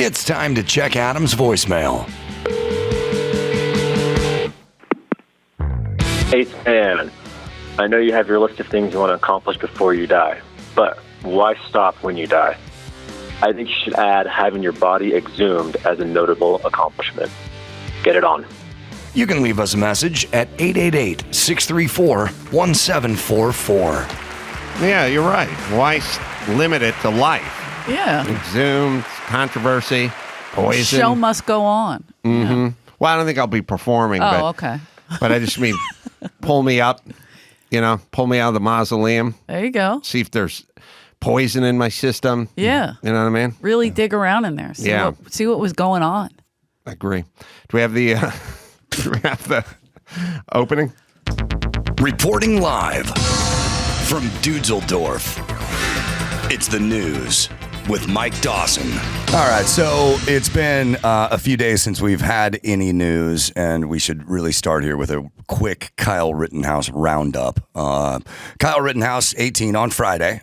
It's time to check Adam's voicemail. Hey, man, I know you have your list of things you want to accomplish before you die, but why stop when you die? I think you should add having your body exhumed as a notable accomplishment. Get it on. You can leave us a message at 888-634-1744. Yeah, you're right. Why limit it to life? Yeah. Exhumed, controversy, poison. Show must go on. Mm-hmm. Well, I don't think I'll be performing. Oh, okay. But I just mean pull me up, pull me out of the mausoleum. There you go. See if there's poison in my system. Yeah. You know what I mean? Really dig around in there. See what was going on. I agree. Do we have the opening? Reporting live from Dudzeldorf. It's the news with Mike Dawson. All right, so it's been a few days since we've had any news, and we should really start here with a quick Kyle Rittenhouse roundup. Kyle Rittenhouse, 18 on Friday,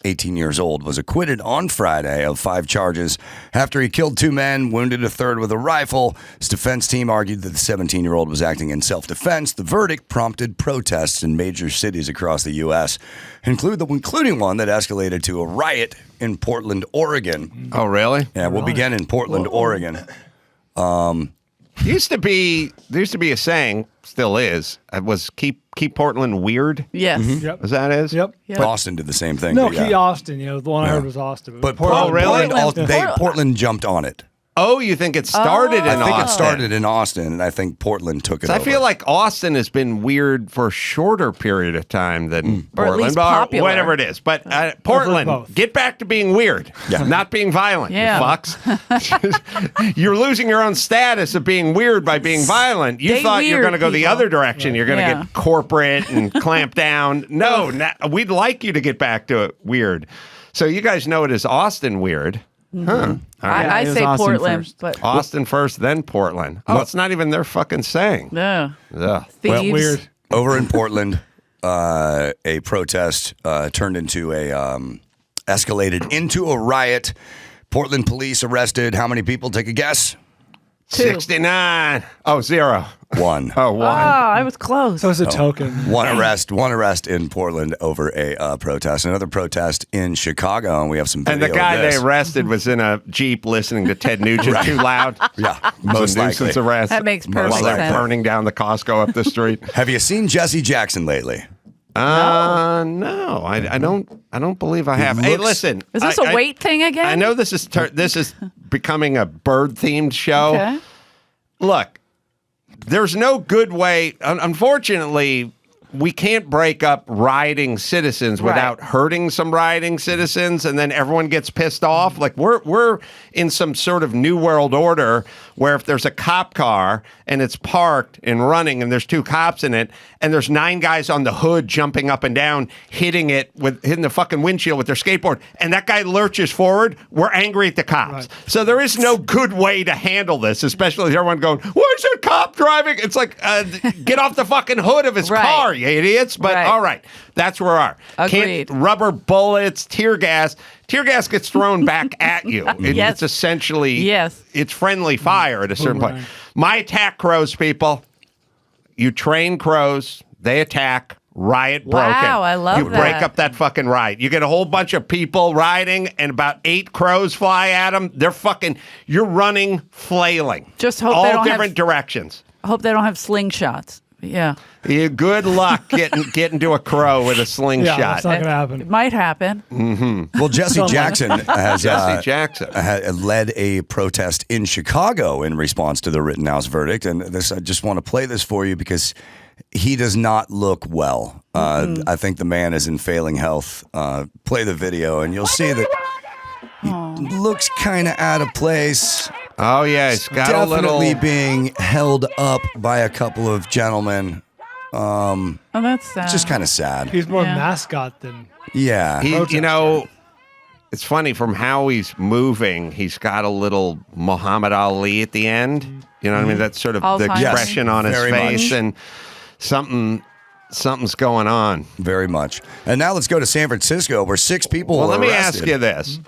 18 years old, was acquitted on Friday of 5 charges after he killed 2 men, wounded a third with a rifle. His defense team argued that the 17-year-old was acting in self-defense. The verdict prompted protests in major cities across the U.S., including one that escalated to a riot in Portland, Oregon. Oh, really? Yeah, we'll begin in Portland, Oregon. There used to be a saying, still is, it was keep Portland weird. Yes. Mm-hmm. Yep. Is that is? Yep. Yep. Austin did the same thing. No, but yeah. Austin. The one I heard was Austin. But Portland Portland jumped on it. Oh, you think it started in Austin? I think it started in Austin, and I think Portland took it over. I feel like Austin has been weird for a shorter period of time than Or at Portland, least popular. whatever it is. But Portland, both. get back to being weird, not being violent, Yeah. you fucks. You're losing your own status of being weird by being violent. You Stay thought you were weird, going to go the people. other direction. You're going to Yeah. get corporate and clamp down. No, we'd like you to get back to it weird. So you guys know it as Austin weird. Huh. All right. I it was say Austin Portland, first. but Austin first, then Portland. Oh, it's not even their fucking saying. no. Ugh. Thieves. Weird. over in Portland, a protest turned into escalated into a riot. Portland police arrested how many people? Take a guess. 2. 69. Oh, 0. 1. Oh, 1. I was close. So it's a token. One arrest in Portland over a protest. Another protest in Chicago, and we have some video And the guy of they this. arrested was in a Jeep listening to Ted Nugent too loud. Yeah, It's most a nuisance likely. arrest. That makes perfect While they're sense. burning down the Costco up the street. Have you seen Jesse Jackson lately? No, I don't believe I have. Hey, looks- listen. Is this a weight thing again? I know this is becoming a bird-themed show. Okay. Look, there's no good way. Unfortunately, we can't break up rioting citizens without hurting some rioting citizens, and then everyone gets pissed off. Like we're in some sort of new world order where if there's a cop car and it's parked and running and there's 2 cops in it and there's 9 guys on the hood jumping up and down, hitting the fucking windshield with their skateboard, and that guy lurches forward, we're angry at the cops. Right. So there is no good way to handle this, especially with everyone going, "Where's that cop driving?" It's like, get off the fucking hood of his Right. car, you idiots. But Right. all right, that's where we are. Agreed. Can't, rubber bullets, tear gas. Tear gas gets thrown back at you. Yes. It's essentially, Yes. it's friendly fire at a certain point. Boomerang. My attack crows, people. You train crows, they attack. Riot broken. Wow, I love you break that. up that fucking riot. You get a whole bunch of people rioting, and about 8 crows fly at them. They're fucking. You're running, flailing. Just hope all they don't different directions. I hope they don't have slingshots. Yeah. Good luck getting to a crow with a Yeah, slingshot. that's not going to happen. It might happen. Well, Jesse Jackson has Jesse Jackson. led a protest in Chicago in response to the Rittenhouse verdict. And this, I just want to play this for you because he does not look well. I think the man is in failing health. Play the video, and you'll see that he looks kind of out of place. Oh, yeah, he's got Definitely a little. being held up by a couple of gentlemen. Oh, that's sad. It's just kind of sad. He's more Yeah. mascot than. Yeah. It's funny from how he's moving. He's got a little Muhammad Ali at the end. You know what I mean? That's sort of the Alzheimer's. expression on his Very face, much. and something's going on. Very much. And now let's go to San Francisco, where 6 people Well, were let me arrested. ask you this: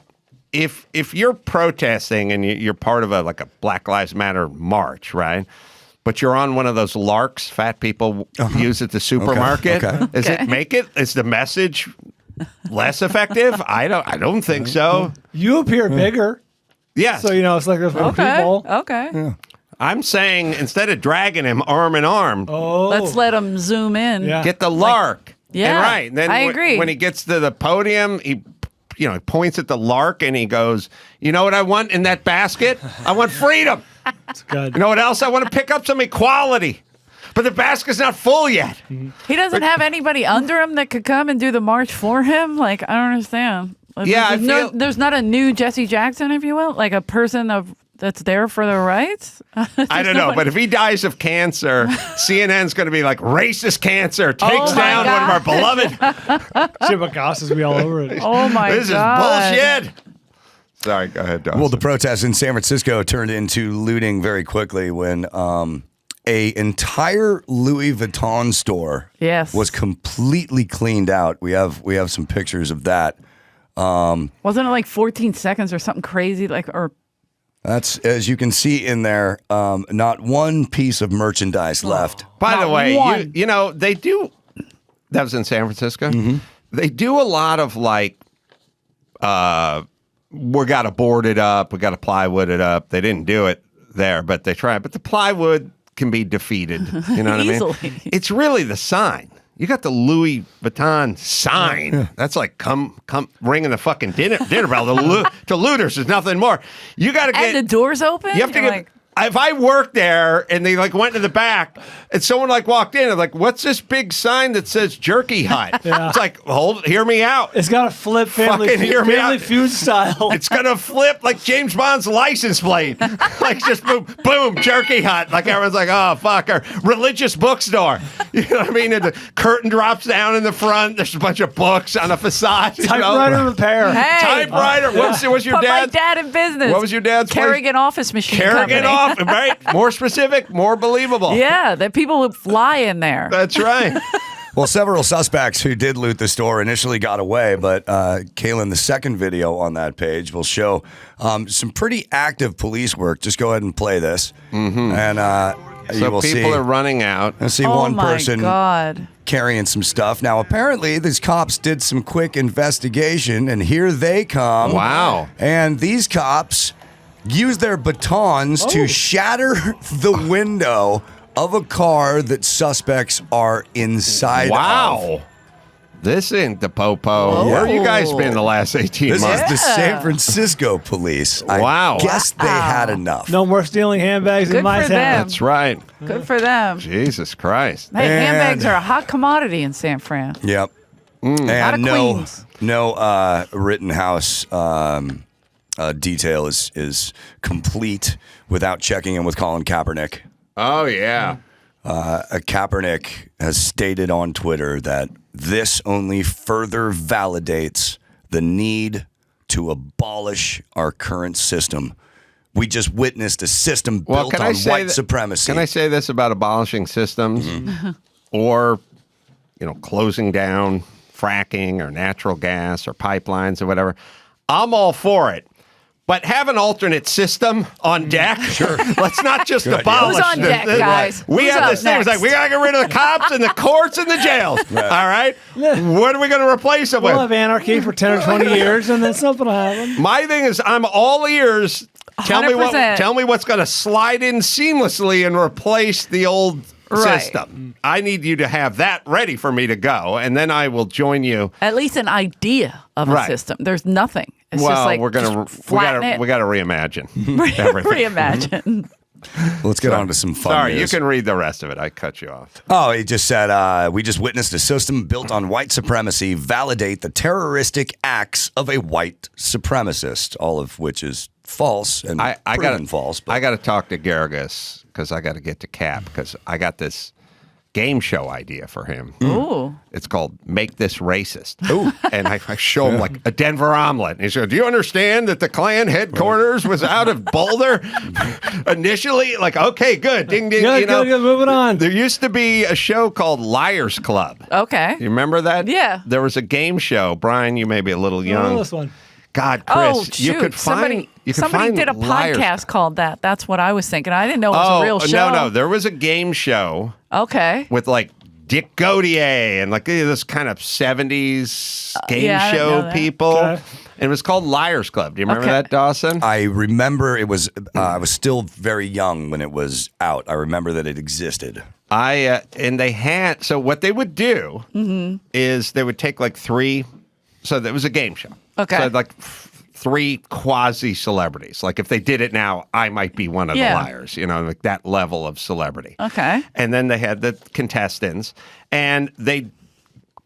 if you're protesting and you're part of a Black Lives Matter march, right? But you're on one of those larks fat people use at the supermarket. Okay. Is the message less effective? I don't think so. You appear bigger. Yeah. So, it's like there's more people. Okay. Yeah. I'm saying instead of dragging him arm in arm, Let's let him zoom in. Yeah. get the lark. Yeah, And right. And then I agree. When he gets to the podium, he points at the lark and he goes, "You know what I want in that basket? I want freedom. It's good. You know what else? I want to pick up some equality. But the basket's not full yet." He doesn't have anybody under him that could come and do the march for him. Like, I don't understand. Like, Yeah, there's not a new Jesse Jackson, if you will, like a person that's there for their rights. I don't know, but if he dies of cancer, CNN's going to be like, racist cancer takes Oh my down one of our beloved. Chippewas will be all over it. Oh my This God. is bullshit. Sorry, go ahead, Dawson. Well, the protests in San Francisco turned into looting very quickly when a entire Louis Vuitton store was completely cleaned out. We have some pictures of that. Wasn't it like 14 seconds or something crazy? That's, as you can see in there, not one piece of merchandise left. By the Not way, one. they do. That was in San Francisco. Mm-hmm. They do a lot of we got to board it up, we got to plywood it up. They didn't do it there, but they tried. But the plywood can be defeated. You know what I mean? Easily. It's really the sign. You got the Louis Vuitton sign. Yeah. That's like come ringing the fucking dinner bell to looters. There's nothing more. You got to get And the doors open? You have to You're get. If I worked there and they went to the back and someone walked in, I'm like, "What's this big sign that says Jerky Hut?" Yeah. It's like, hear me out. It's got to flip family Fucking feud style. It's gonna flip like James Bond's license plate, just boom, boom, Jerky Hut. Like everyone's like, "Oh fuck," or religious bookstore. You know what I mean? And the curtain drops down in the front. There's a bunch of books on a facade. Typewriter repair. Hey. Typewriter. What's your Put dad's? my dad in business. What was your dad's place? Kerrigan office machine Kerrigan company. off, right? More specific, more believable. Yeah, that people would fly in there. That's right. Well, several suspects who did loot the store initially got away, but Kaylin, the second video on that page will show some pretty active police work. Just go ahead and play this, and you will see. People are running out. I see Oh one my person God. carrying some stuff. Now, apparently, these cops did some quick investigation, and here they come. Wow. And these cops use their batons to shatter the window of a car that suspects are inside of. Wow. This ain't the popo. Where have you guys been the last 18 This months? is the San Francisco police. Wow. I guess they had enough. No more stealing handbags in Good my for town. them. That's right. Good for them. Jesus Christ. Hey, And- handbags are a hot commodity in San Fran. Yep. Out of And Queens. no Rittenhouse detail is complete without checking in with Colin Kaepernick. Oh, yeah. Kaepernick has stated on Twitter that this only further validates the need to abolish our current system. We just witnessed a system built on white supremacy. Can I say this about abolishing systems or, closing down fracking or natural gas or pipelines or whatever? I'm all for it. But have an alternate system on deck. Sure. Let's not just abolish. Who's on deck, guys? We Who's have up this thing. It's like next? we gotta get rid of the cops and the courts and the jails. All right. What are we going to replace them We'll with? have anarchy for 10 or 20 years, and then something will happen. My thing is, I'm all ears. Tell me 100%. what's going to slide in seamlessly and replace the old Right. system. I need you to have that ready for me to go, and then I will join you. At least an idea of a Right. system. There's nothing. It's just Well, like we're gonna just flatten it. we gotta reimagine everything. Reimagine. Let's get on to some fun Sorry, news. you can read the rest of it. I cut you off. Oh, he just said, we just witnessed a system built on white supremacy validate the terroristic acts of a white supremacist, all of which is false and proven false. But I got to talk to Garrigus because I got to get to Cap because I got this game show idea for him. Ooh. It's called Make This Racist. Ooh. And I show him like a Denver omelet. And he said, do you understand that the Klan headquarters was out of Boulder initially? Like, okay, good. Ding, ding. Good, good, moving on. There used to be a show called Liars Club. Okay. You remember that? Yeah. There was a game show. Brian, you may be a little young. This one. God, Chris, Oh, shoot. you could find Somebody did a Liars podcast called that. That's what I was thinking. I didn't know it was a real show. No, there was a game show Okay. with like Dick Gautier and like this kind of 70s game Yeah, I didn't know show that. people. Okay. And it was called Liars Club. Do you remember that, Dawson? I remember it was. I was still very young when it was out. I remember that it existed. And they had, so what they would do is they would take like three, so there was a game show. Okay. So like three quasi celebrities. Like if they did it now, I might be one of the liars, like that level of celebrity. Okay. And then they had the contestants and they'd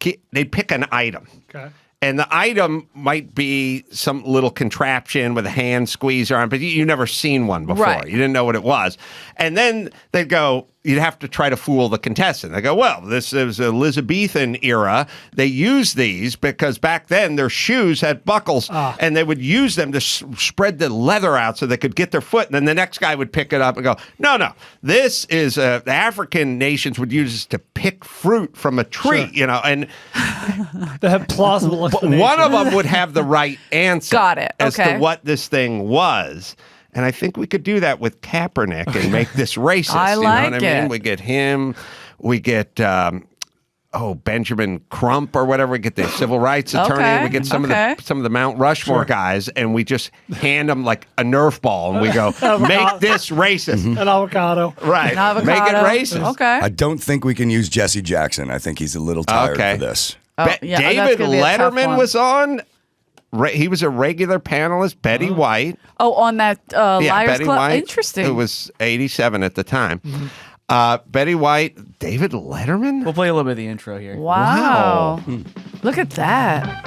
pick an item. Okay. And the item might be some little contraption with a hand squeezer on, but you never seen one before. Right. You didn't know what it was. And then they'd go, you'd have to try to fool the contestant. They go, well, this is Elizabethan era. They used these because back then their shoes had buckles, and they would use them to spread the leather out so they could get their foot. And then the next guy would pick it up and go, no, this is the African nations would use this to pick fruit from a tree, and They have plausible explanations. one of them would have the right answer. Got it. As Okay. to what this thing was. And I think we could do that with Kaepernick and make this racist. I you know like what I mean? it. We get him. We get Benjamin Crump or whatever. We get the civil rights attorney. Okay, We get some okay. of the Mount Rushmore guys, and we just hand them like a Nerf ball, and we go, make this racist. An avocado. Right. An avocado. Make it racist. Okay. I don't think we can use Jesse Jackson. I think he's a little tired for this. Yeah, that's David gonna be a tough Letterman one. was on. He was a regular panelist. Betty White. Oh, on that Liars Betty Club? White. Interesting. It was 87 at the time. Betty White, David Letterman. We'll play a little bit of the intro here. Wow. Look at that.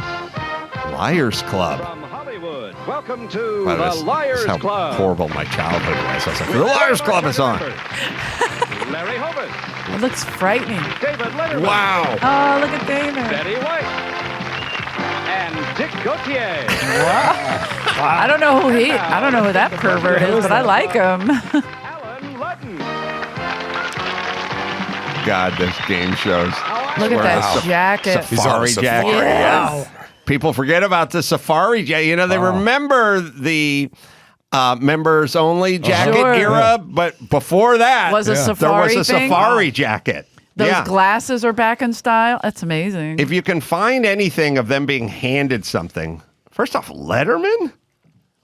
Liars Club. From Hollywood, welcome to Wow, the that's Liars how Club. horrible my childhood was. I was like, the Liars Club is on. Larry Hovis, It looks frightening. David Letterman, Wow. Oh, look at David. Betty White, and Dick Gautier. I don't know who that pervert is, but I like him. Alan Ludden. God, those game shows. Look at that Wow. jacket. He's on a Safari jacket. safari, Yes. People forget about the safari jacket. They remember the members only jacket Sure. era, but before that, Was a there safari was a thing? safari jacket. Those glasses are back in style. That's amazing. If you can find anything of them being handed something, first off, Letterman?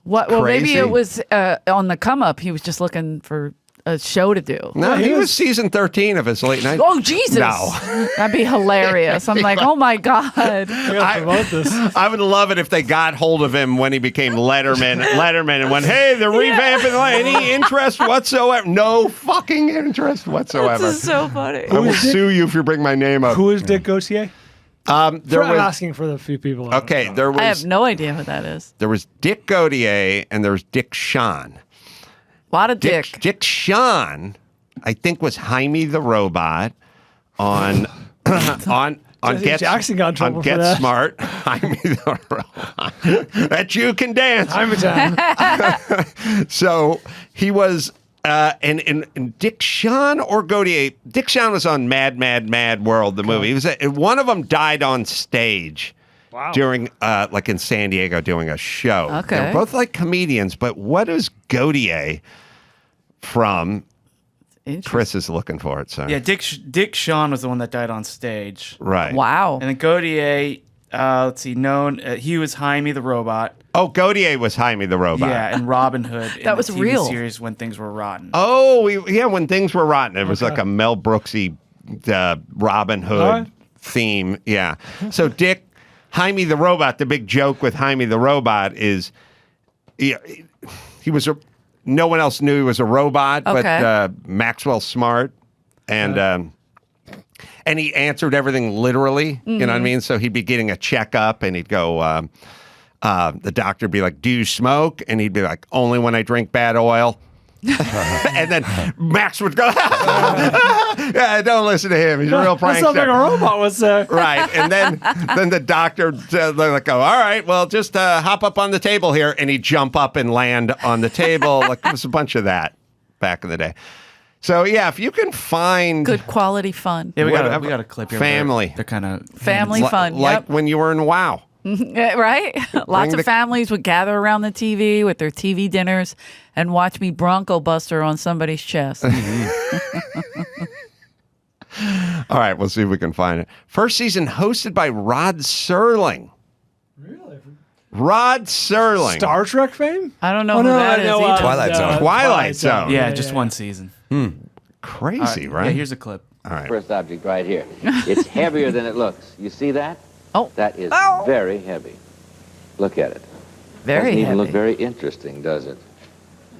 What? Well, maybe Crazy. it was on the come up. He was just looking for a show to do. No, he was season 13 of his late night. Oh, Jesus. No. That'd be hilarious. I'm like, oh my God. I gotta promote this. I would love it if they got hold of him when he became Letterman and went, hey, they're revamping any interest whatsoever. No fucking interest whatsoever. This is so funny. I will sue you if you bring my name up. Who is Dick Gautier? There I'm was, asking for the few people. I don't okay, know. there I have was no idea who that is. Dick Gautier and there was Dick Shawn. A lot of dick. Dick Shawn, I think, was Jaime the Robot on Jesse Get Jackson got in trouble on for Get that. Smart. Jaime the Robot. That you can dance. I'm a time. So he was, and Dick Shawn or Gautier. Dick Shawn was on Mad World, the movie. He was one of them died on stage. Wow. During, like in San Diego, doing a show. Okay. They're both like comedians, but what is Gautier from? Interesting. Chris is looking for it. So Yeah, Dick Shawn was the one that died on stage. right. Wow. And then Gautier, let's see, he was Jaime the Robot. Oh, Gautier was Jaime the Robot. Yeah, and Robin Hood in That was the TV real. series When Things Were Rotten. Oh, when things were rotten, it was like a Mel Brooksy Robin Hood Alright. theme. Yeah. So Jaime the Robot, the big joke with Jaime the Robot is he was no one else knew he was a robot, Okay. but Maxwell Smart and he answered everything literally. You know what I mean? So he'd be getting a checkup and he'd go, the doctor would be like, do you smoke? And he'd be like, only when I drink bad oil. And then Max would go, yeah, don't listen to him. He's a real That's something a prankster. robot would say. Right. And then the doctor, they're like, go, all right, well, just hop up on the table here. And he'd jump up and land on the table. Like, there was a bunch of that back in the day. So, yeah, if you can find Good quality fun. Yeah, we Whatever. got a clip here. Family. They're kind of Family fun. like Yep. when you were in WoW. Yeah, right? Lots the- of families would gather around the TV with their TV dinners and watch me Bronco Buster on somebody's chest. All right, we'll see if we can find it. First season hosted by Rod Serling. Really? Rod Serling. Star Trek fame? I don't know Oh, who no, that I is know, either. Twilight Zone. Twilight Zone. Yeah, just one season. Crazy, right? Yeah, here's a clip. All right. First object right here. It's heavier than it looks. You see that? Oh. That is very heavy. Look at it. Very Doesn't even heavy. look very interesting, does it?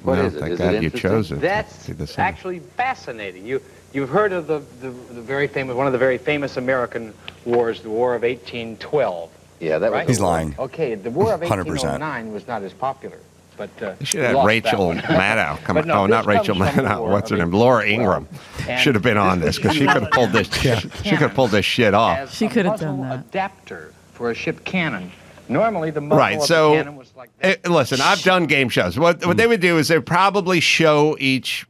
What No, is it? thank Is God it you interesting? chose it. That's See the same. actually fascinating. You've heard of the very famous, one of the very famous American wars, the War of 1812. Yeah, that was. Right? He's lying. Okay, the War of 100%. 1809 was not as popular, but You should we have lost Rachel that one. Maddow come. But no, Oh, not this Rachel comes from the Maddow. War What's her of name? Laura 1812. Ingram And should have been on this because she could have pulled this. She could have pulled this shit off. As She a could have muzzle done that. adapter for a ship cannon. Normally, the muzzle Right. of So, the cannon was like this. listen, I've done game shows. What they would do is they'd probably show each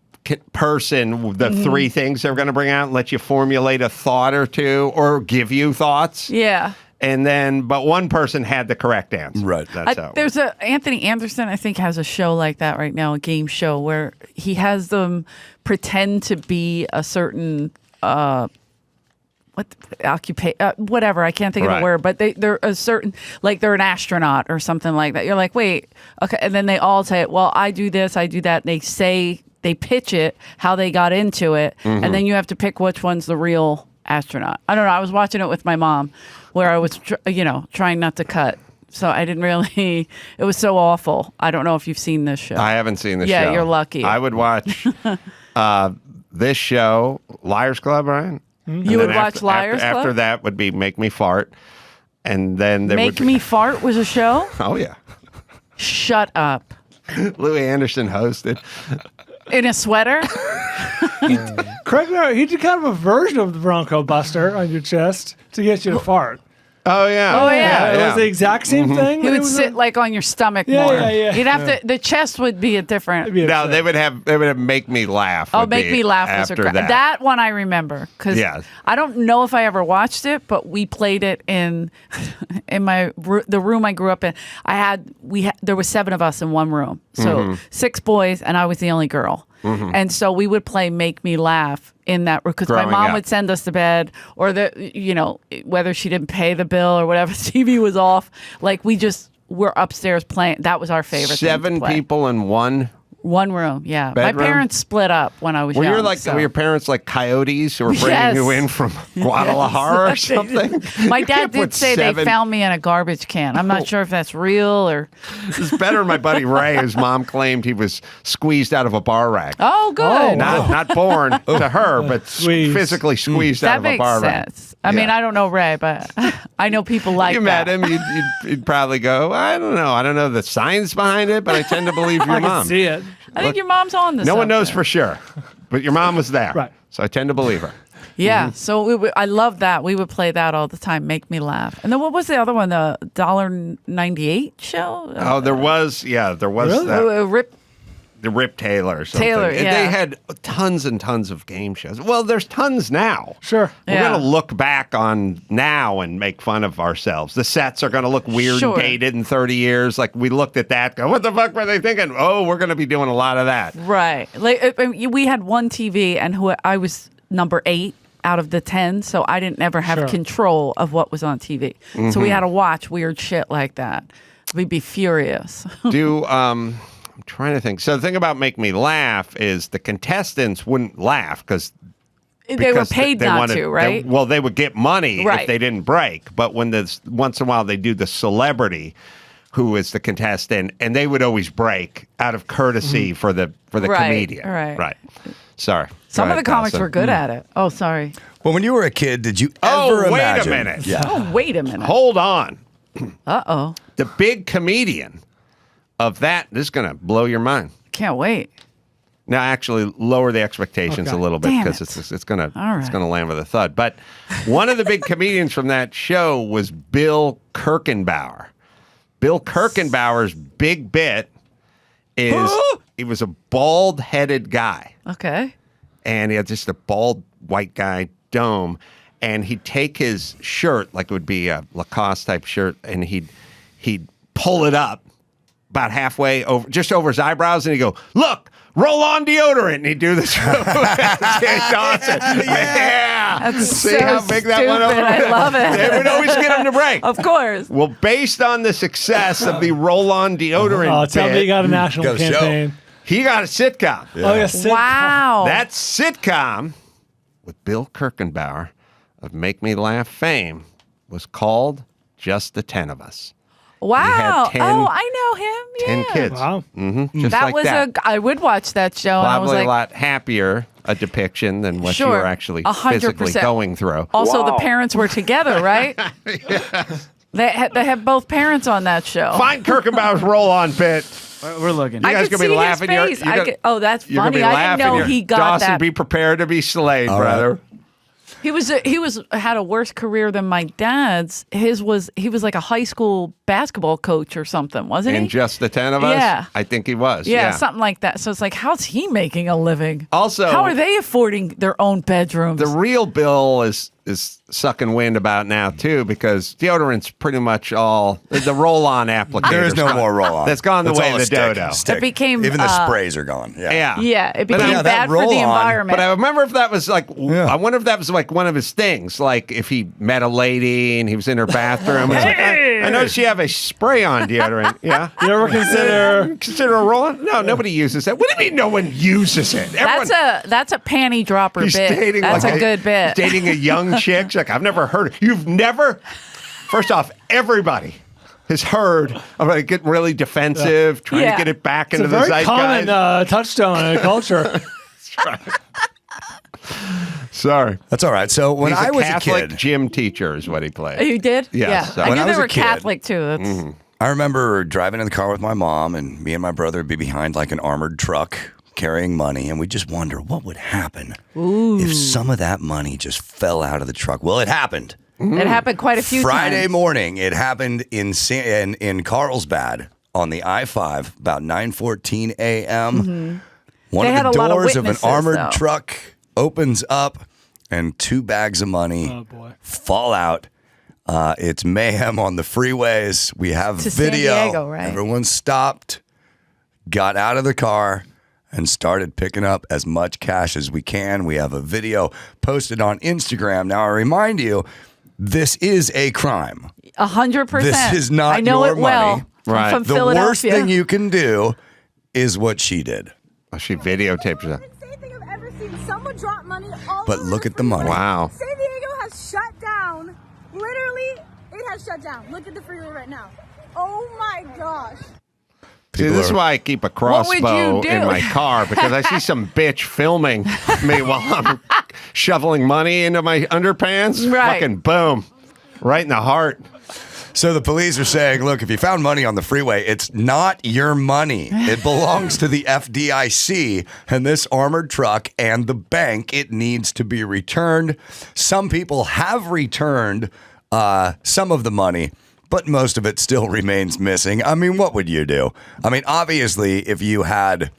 person the three things they're going to bring out and let you formulate a thought or two or give you thoughts. Yeah. And then, but one person had the correct answer. Right. That's how it There's a Anthony Anderson, I think, has a show like that right now, a game show where he has them pretend to be a certain whatever, I can't think of Right. the word, but they're a certain, like they're an astronaut or something like that. You're like, wait, okay, and then they all say, well, I do this, I do that. They pitch it, how they got into it, and then you have to pick which one's the real astronaut. I don't know. I was watching it with my mom, where I was, trying not to cut. So I didn't really. It was so awful. I don't know if you've seen this show. I haven't seen the show. Yeah, you're lucky. I would watch this show, Liars Club, right? You would watch Liars Club? After that would be Make Me Fart. And then there Make would be, Me Fart was a show? Oh, yeah. Shut up. Louis Anderson hosted. In a sweater? Craig, he did kind of a version of the Bronco Buster on your chest to get you to fart. Oh, yeah. Oh, yeah. It was the exact same thing. He It would was sit like on your stomach Yeah, more. yeah, yeah. You'd have to. The chest would be a different. it'd be a No, thing. they would have Make Me Laugh. Oh, would Make be Me Laugh was a after great. That one I remember because Yeah. I don't know if I ever watched it, but we played it in the room I grew up in. There were 7 of us in one room, so 6 boys and I was the only girl, and so we would play Make Me Laugh in that room because my Growing mom up. would send us to bed, or whether she didn't pay the bill or whatever, TV was off. Like we just were upstairs playing. That was our favorite. thing to 7 play. people in one. One room, yeah. Bedroom? My parents split up when I was Were young. were your parents like coyotes who were bringing Yes. you in from Guadalajara or something? My You dad can't did put say 7 they found me in a garbage can. I'm not sure if that's real or. It's better than my buddy Ray, whose mom claimed he was squeezed out of a bar rack. Oh, good. Not born to her, but Squeezed. physically squeezed out That of a makes bar rack. sense. I mean, Yeah. I don't know Ray, but I know people like You that. met him, you'd probably go, I don't know the science behind it, but I tend to believe your I mom. can see it. I think your mom's on this. No one knows for sure, but your mom was there. Right. So I tend to believe her. Yeah, so I love that. We would play that all the time. Make Me Laugh. And then what was the other one? The $1.98 show. Oh, there was Really? that. The Rip Taylor or something. Taylor, And yeah. They had tons and tons of game shows. Well, there's tons now. Sure. We're Yeah. going to look back on now and make fun of ourselves. The sets are going to look weird Sure. and dated in 30 years. Like we looked at that, go, what the fuck were they thinking? Oh, we're going to be doing a lot of that. Right. Like we had one TV, and I was number 8 out of the 10, so I didn't ever have Sure. control of what was on TV. So we had to watch weird shit like that. We'd be furious. I'm trying to think. So the thing about Make Me Laugh is the contestants wouldn't laugh They were paid not wanted- to, right? They would get money if Right. they didn't break. But when once in a while they do the celebrity, who is the contestant, and they would always break out of courtesy for the Right, comedian. right. Sorry. Some Go of the ahead, comics Dawson. were good at it. Oh, sorry. Well, when you were a kid, did you Oh, ever wait a imagine? minute. Yeah. Oh, wait a minute. Hold on. Uh-oh. The big comedian of that, this is going to blow your mind. Can't wait. Now, actually, lower the expectations Okay. a little bit Damn because it. it's gonna All right. land with a thud. But one of the big comedians from that show was Bill Kirchenbauer. Bill Kirchenbauer's big bit is he was a bald-headed guy, Okay. and he had just a bald white guy dome, and he'd take his shirt, like it would be a Lacoste type shirt, and he'd pull it up about halfway over, just over his eyebrows, and he'd go, "Look, roll on deodorant," and he'd do this. Dawson. Yeah. That's See so how big that went over? stupid. I love it. They would always get him to break. Of course. Well, based on the success of the roll-on deodorant Oh, tell me you got a national Go show. campaign. he got a sitcom. Oh, yeah, sitcom. Wow. That sitcom with Bill Kirchenbauer of Make Me Laugh fame was called Just the 10 of Us. Wow. 10 oh, I know him. 10 Yeah. kids. Wow. Just That like was that. I would watch that show. And I was Probably like, a lot happier a depiction than what you Sure. were actually 100%. physically going through. also the Wow. parents were together, right? They had both parents on that show. Find Kirchenbauer's roll-on bit. We're looking. You I guys could gonna be see laughing. his You're- face. you're I gonna- could, oh, that's You're gonna funny. be I laughing. didn't know You're- he got Dawson, that. be prepared to be slayed, All right. brother. He was had a worse career than my dad's. He was like a high school basketball coach or something, wasn't And he? just the 10 of us? Yeah. I think he was. Yeah, something like that. So it's like, how's he making a living? Also, how are they affording their own bedrooms? the real Bill is sucking wind about now too, because deodorant's pretty much all the roll-on applicator. There is no more roll-on. That's gone the That's way all of a the stick. dodo. Stick. It became, Even the sprays are gone. Yeah. Yeah. yeah, it But became yeah, that bad for the roll-on- environment. But I remember if that was like, Yeah. I wonder if that was like one of his things. Like if he met a lady and he was in her bathroom. And it's like, I noticed you have a spray-on deodorant. Yeah. You ever consider a roll-on? No, nobody uses that. What do you mean no one uses it? Everyone, that's a panty dropper he's bit. dating That's like a good bit. He's dating a young chick. She's like, I've never heard it. You've never? First off, everybody has heard about it getting really defensive, trying Yeah. to get it back it's into a the very zeitgeist. common touchstone in culture. Sorry. That's all right. So when He's I was Catholic a kid, gym teacher is what he played. You did? Yes, Yeah. so- I When knew I they was a were kid- Catholic too. That's I remember driving in the car with my mom, and me and my brother would be behind like an armored truck carrying money, and we just wonder what would happen if some of that money just fell out of the truck. Well, it happened. It happened quite a few Friday times. morning, it happened in Carlsbad on the I-5 about 9:14 a.m. One They of had the a lot of doors of an witnesses, armored though. truck opens up, and 2 bags of money Oh, boy. fall out. It's mayhem on the freeways. We have To San video. Diego, right? Everyone stopped, got out of the car, and started picking up as much cash as we can. We have a video posted on Instagram. Now, I remind you, this is a crime. 100%. This is not I know your it well. money. I'm Right. from The Philadelphia. worst thing you can do is what she did. Oh, she videotaped it. Insane thing I've ever seen. Someone drop money all But over look at the money. freeway. Wow. San Diego has shut down. Literally, it has shut down. Look at the freeway right now. Oh my gosh. See, People this is are- why I keep a would crossbow you do? in my car, because I see some bitch filming me while I'm shoveling money into my underpants. Right. Fucking boom. Right in the heart. So the police are saying, look, if you found money on the freeway, it's not your money. It belongs to the FDIC and this armored truck and the bank. It needs to be returned. Some people have returned some of the money, but most of it still remains missing. I mean, what would you do? I mean, obviously, if you had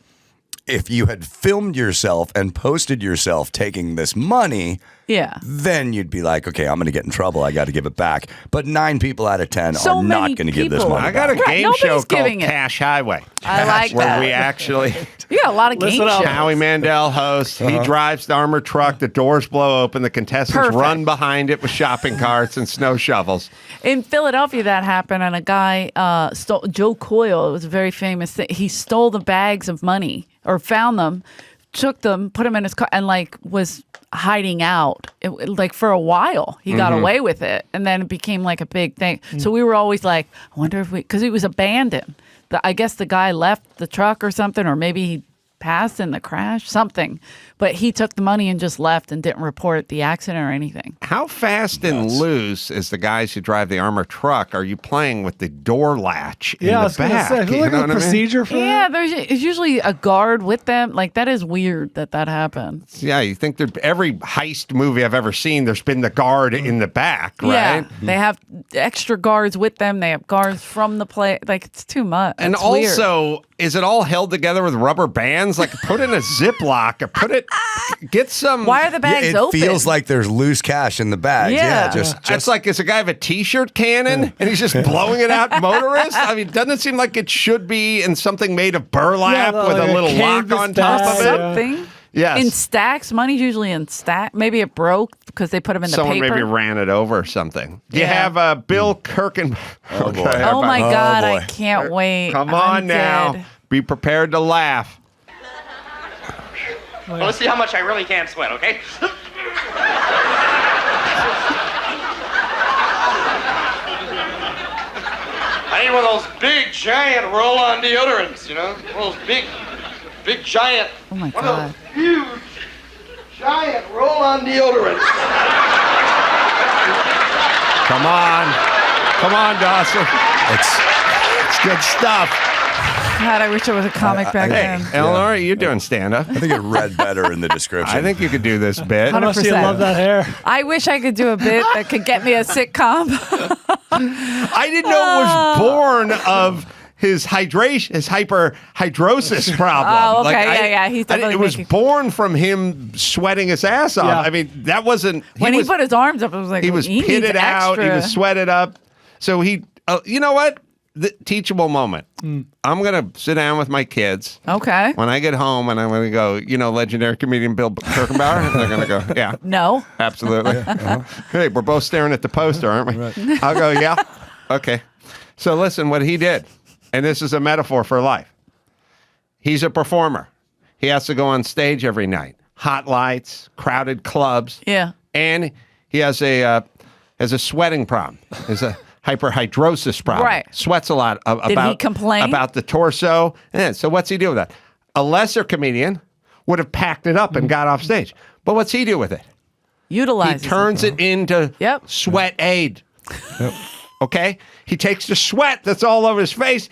filmed yourself and posted yourself taking this money, Yeah. then you'd be like, okay, I'm going to get in trouble. I got to give it back. But 9 people out of 10 So are not many going to give this people. money I got a back. Right, game nobody's show called giving it. Cash Highway. I like where that. we actually, You got a lot of game Listen up. shows. Howie Mandel hosts. He drives the armored truck. The doors blow open. The contestants Perfect. run behind it with shopping carts and snow shovels. In Philadelphia, that happened, and a guy stole Joe Coyle. It was a very famous thing. He stole the bags of money or found them, took them, put them in his car, and like was hiding out. Like for a while, he got away with it, and then it became like a big thing. So we were always like, I wonder if because he was abandoned. I guess the guy left the truck or something, or maybe he passed in the crash, something. But he took the money and just left and didn't report the accident or anything. How fast and loose as the guys who drive the armored truck are you playing with the door latch in Yeah, I the was going to back? say, who You look know at what the I mean? procedure for Yeah, that? there's usually a guard with them. Like that is weird that happened. Yeah, you think every heist movie I've ever seen, there's been the guard in the back, right? Yeah, they have extra guards with them. They have guards from the play. Like it's too much. And It's weird. also, is it all held together with rubber bands? Like, put in a Ziploc or get some. Why are the bags it open? feels like there's loose cash in the bags. Yeah. Just It's like, is a guy have a T-shirt cannon and he's just blowing it out motorist? I mean, doesn't it seem like it should be in something made of burlap with a little lock on top of it? Something. Yes. In stacks. Money's usually in stack. Maybe it broke because they put them in the Someone paper. maybe ran it over or something. Do you have Bill Kirken? Oh, boy. Oh my God, boy. I can't wait. Come on I'm now. dead. Be prepared to laugh. Well, let's see how much I really can sweat, okay? I need one of those big, giant roll-on deodorants, you know? One of those big, giant... Oh my One God. of those huge, giant roll-on deodorants. Come on, Dawson. It's good stuff. God, I wish it was a comic back Hey, then. Eleanor, you're doing stand-up. I think it read better in the description. I think you could do this bit. How much do you 100%. love that hair? I wish I could do a bit that could get me a sitcom. I didn't know it was born of his hyperhidrosis problem. Oh, okay, yeah. He's definitely it was making- born from him sweating his ass off. Yeah. I mean, that wasn't. When he put his arms up, it was like he was he needs pitted out. He extra. was sweated up. So he, you know what? The teachable moment. I'm gonna sit down with my kids. Okay. When I get home and I'm going to go, legendary comedian Bill Kirkenbauer, and they're going to go, yeah, No. absolutely. Hey, we're both staring at the poster, aren't we? I'll go, yeah, okay. So listen, what he did, and this is a metaphor for life. He's a performer. He has to go on stage every night. Hot lights, crowded clubs. Yeah. And he has a sweating problem. There's a hyperhidrosis problem. Right. Sweats a lot about, Did he complain? about the torso. And so what's he do with that? A lesser comedian would have packed it up and got off stage. But what's he do with it? Utilizes He turns it into Yep. sweat aid. Okay? He takes the sweat that's all over his face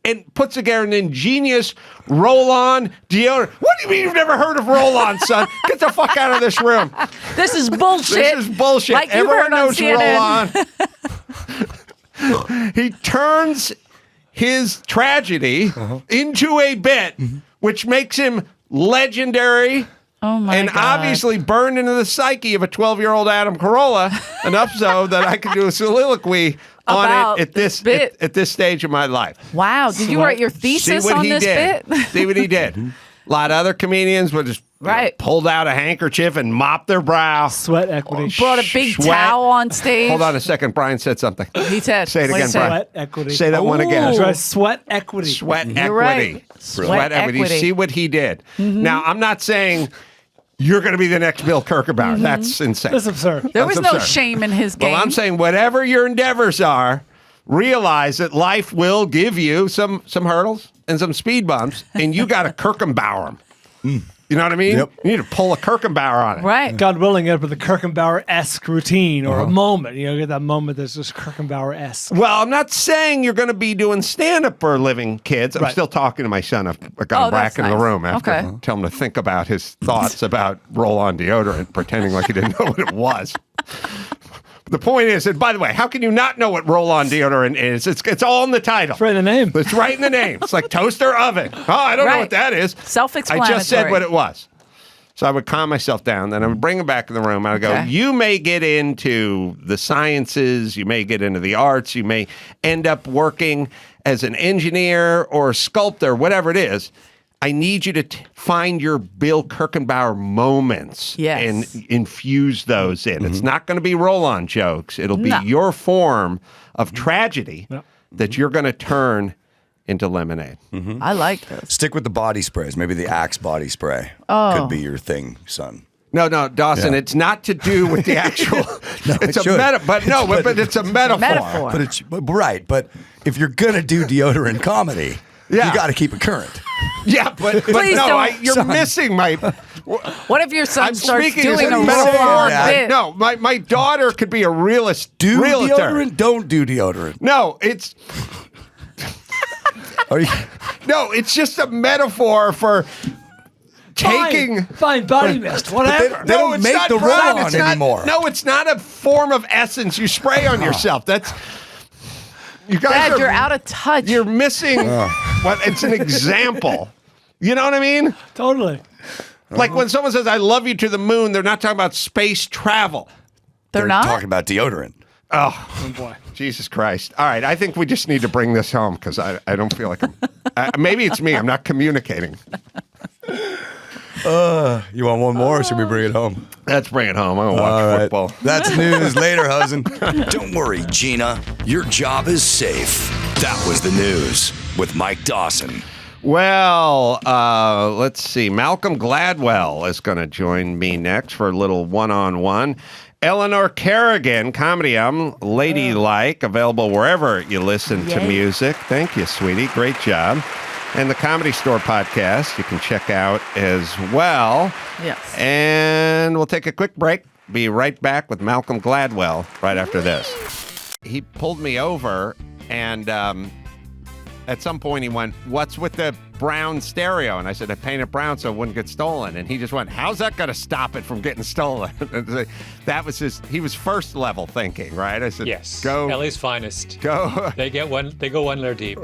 and puts together an ingenious roll-on deodorant. What do you mean you've never heard of roll-on, son? Get the fuck out of this room. This is bullshit. This is bullshit. Like you Everyone heard on knows CNN. roll-on. He turns his tragedy into a bit, which makes him legendary. Oh my And God. obviously burned into the psyche of a 12-year-old Adam Carolla, enough so that I could do a soliloquy on About it at this bit. at this stage of my life. Wow. Did you write your thesis See what on he this did. bit? See what he did. A lot of other comedians would just pulled out a handkerchief and mopped their brow. Sweat equity. Brought a big Sweat. towel on stage. Hold on a second. Brian said something. He said. Say it Wait, again, say it. Brian. Sweat equity. Say that one again. That's right. Sweat equity. Sweat You're equity. right. Sweat equity. equity. See what he did. Now, I'm not saying you're going to be the next Bill Kirkenbauer. That's insane. That's absurd. There was That's no absurd. shame in his game. Well, I'm saying whatever your endeavors are, realize that life will give you some hurdles and some speed bumps, and you got to Kirkenbauer them. You know what I mean? Yep. You need to pull a Kirkenbauer on it. Right. God willing, end up with a Kirkenbauer-esque routine or a moment. You know, get that moment that's just Kirkenbauer-esque. Well, I'm not saying you're going to be doing stand-up for a living, kids. I'm Right. still talking to my son. I've got him that's back in the nice. room after Okay. tell him to think about his thoughts about roll-on deodorant, pretending like he didn't know what it was. The point is, and by the way, how can you not know what roll-on deodorant is? It's all in the title. It's right in the name. It's right in the name. It's like toaster oven. Oh, I don't know Right. what that is. Self-explanatory. I just said what it was. So I would calm myself down. Then I would bring him back in the room. I would go, Okay. you may get into the sciences. You may get into the arts. You may end up working as an engineer or a sculptor, whatever it is. I need you to find your Bill Kirkenbauer moments Yes. and infuse those in. It's not going to be roll-on jokes. It'll be No. your form of tragedy that you're going to turn into lemonade. I like this. Stick with the body sprays. Maybe the Axe body spray could be your thing, son. No, Dawson. Yeah. It's not to do with the actual. it it's a should. meta, but no, but it's a metaphor. Metaphor. But it's right. But if you're gonna do deodorant comedy, you got to keep it current. Yeah, but Please no, don't. you're missing my. What if your son I'm starts speaking as doing a a metaphor. roll-on Yeah. bit? No, my daughter could be a realist. Do realtor. deodorant. Don't do deodorant. No, it's Are you? no, it's just a metaphor for taking. Fine body mist, whatever. They don't it's make not the Brian, roll-on it's not- anymore. No, it's not a form of essence you spray on yourself. That's you guys Dad, are. you're out of touch. You're missing. Well, it's an example. You know what I mean? Totally. Like when someone says, I love you to the moon, they're not talking about space travel. They're not? talking about deodorant. Oh boy. Jesus Christ. All right. I think we just need to bring this home because I don't feel like maybe it's me. I'm not communicating. You want one more or should we bring it home? Let's bring it home. I'm going to watch football. That's news later, Housen. Don't worry, Gina. Your job is safe. That was the news with Mike Dawson. Well, let's see. Malcolm Gladwell is going to join me next for a little one-on-one. Eleanor Kerrigan, comedy album, Ladylike, available wherever you listen to music. Thank you, sweetie. Great job. And the Comedy Store podcast you can check out as well. Yes. And we'll take a quick break. Be right back with Malcolm Gladwell right after this. He pulled me over and at some point he went, "What's with the brown stereo?" And I said, "I painted it brown so it wouldn't get stolen." And he just went, "How's that going to stop it from getting stolen?" That was he was first level thinking, right? I said, Yes. Go. LA's finest. Go. They go one layer deep.